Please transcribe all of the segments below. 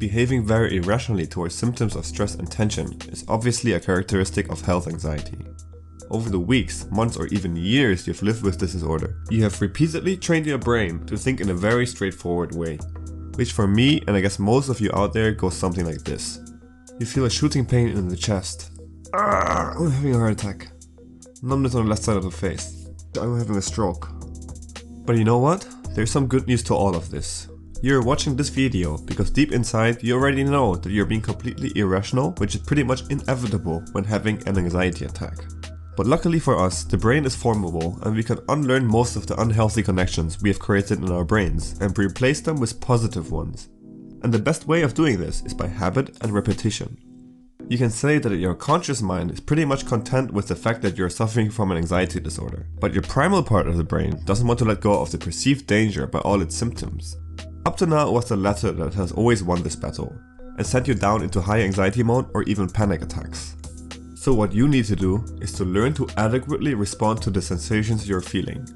Behaving very irrationally towards symptoms of stress and tension is obviously a characteristic of health anxiety. Over the weeks, months, or even years you've lived with this disorder, you have repeatedly trained your brain to think in a very straightforward way. Which for me, and I guess most of you out there, goes something like this. You feel a shooting pain in the chest. I'm having a heart attack. Numbness on the left side of the face. I'm having a stroke. But you know what? There's some good news to all of this. You're watching this video because deep inside you already know that you're being completely irrational, which is pretty much inevitable when having an anxiety attack. But luckily for us, the brain is formable and we can unlearn most of the unhealthy connections we have created in our brains and replace them with positive ones. And the best way of doing this is by habit and repetition. You can say that your conscious mind is pretty much content with the fact that you're suffering from an anxiety disorder, but your primal part of the brain doesn't want to let go of the perceived danger by all its symptoms. Up to now it was the latter that has always won this battle, and sent you down into high anxiety mode or even panic attacks. So what you need to do is to learn to adequately respond to the sensations you're feeling.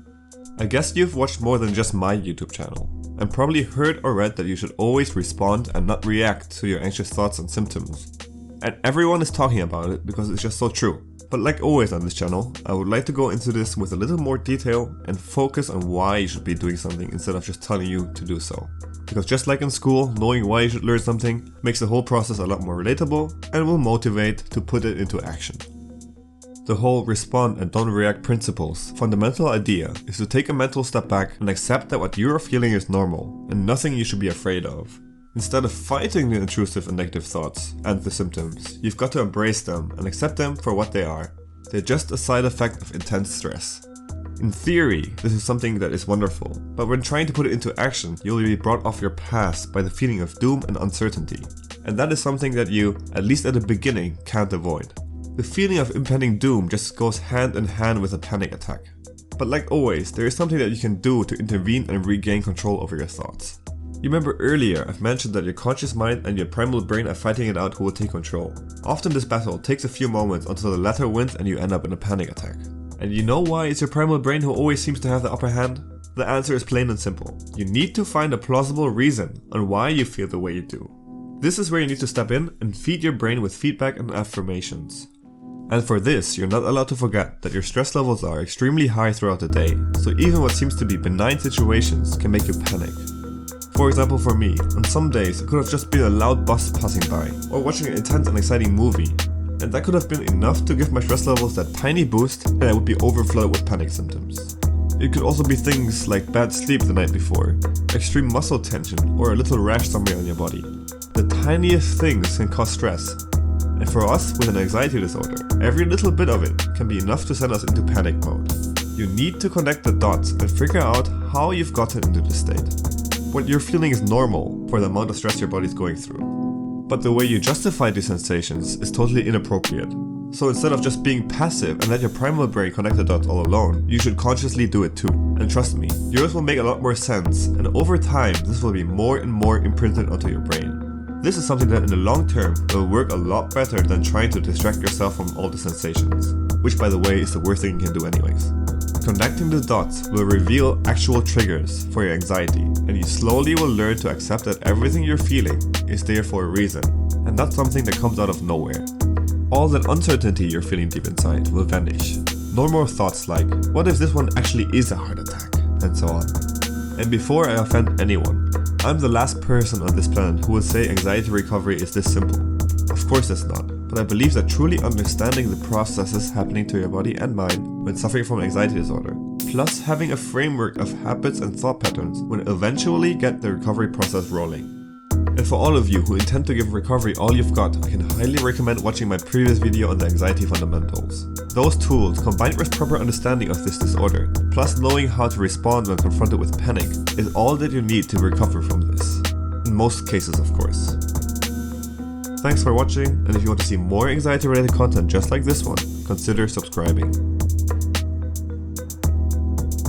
I guess you've watched more than just my YouTube channel, and probably heard or read that you should always respond and not react to your anxious thoughts and symptoms. And everyone is talking about it because it's just so true. But like always on this channel, I would like to go into this with a little more detail and focus on why you should be doing something instead of just telling you to do so. Because just like in school, knowing why you should learn something makes the whole process a lot more relatable and will motivate to put it into action. The whole respond and don't react principle's fundamental idea is to take a mental step back and accept that what you are feeling is normal and nothing you should be afraid of. Instead of fighting the intrusive and negative thoughts and the symptoms, you've got to embrace them and accept them for what they are. They're just a side effect of intense stress. In theory, this is something that is wonderful, but when trying to put it into action, you'll be brought off your path by the feeling of doom and uncertainty. And that is something that you, at least at the beginning, can't avoid. The feeling of impending doom just goes hand in hand with a panic attack. But like always, there is something that you can do to intervene and regain control over your thoughts. You remember earlier I've mentioned that your conscious mind and your primal brain are fighting it out who will take control. Often this battle takes a few moments until the latter wins and you end up in a panic attack. And you know why it's your primal brain who always seems to have the upper hand? The answer is plain and simple. You need to find a plausible reason on why you feel the way you do. This is where you need to step in and feed your brain with feedback and affirmations. And for this, you're not allowed to forget that your stress levels are extremely high throughout the day, so even what seems to be benign situations can make you panic. For example, for me, on some days it could have just been a loud bus passing by, or watching an intense and exciting movie, and that could have been enough to give my stress levels that tiny boost and I would be overflowed with panic symptoms. It could also be things like bad sleep the night before, extreme muscle tension, or a little rash somewhere on your body. The tiniest things can cause stress, and for us with an anxiety disorder, every little bit of it can be enough to send us into panic mode. You need to connect the dots and figure out how you've gotten into this state. What you're feeling is normal for the amount of stress your body is going through. But the way you justify these sensations is totally inappropriate. So instead of just being passive and let your primal brain connect the dots all alone, you should consciously do it too. And trust me, yours will make a lot more sense, and over time this will be more and more imprinted onto your brain. This is something that in the long term will work a lot better than trying to distract yourself from all the sensations, which by the way is the worst thing you can do anyways. Connecting the dots will reveal actual triggers for your anxiety, and you slowly will learn to accept that everything you're feeling is there for a reason, and not something that comes out of nowhere. All that uncertainty you're feeling deep inside will vanish. No more thoughts like, what if this one actually is a heart attack, and so on. And before I offend anyone, I'm the last person on this planet who will say anxiety recovery is this simple. Of course it's not. But I believe that truly understanding the processes happening to your body and mind when suffering from anxiety disorder, plus having a framework of habits and thought patterns will eventually get the recovery process rolling. And for all of you who intend to give recovery all you've got, I can highly recommend watching my previous video on the anxiety fundamentals. Those tools, combined with proper understanding of this disorder, plus knowing how to respond when confronted with panic, is all that you need to recover from this. In most cases, of course. Thanks for watching, and if you want to see more anxiety related content just like this one, consider subscribing.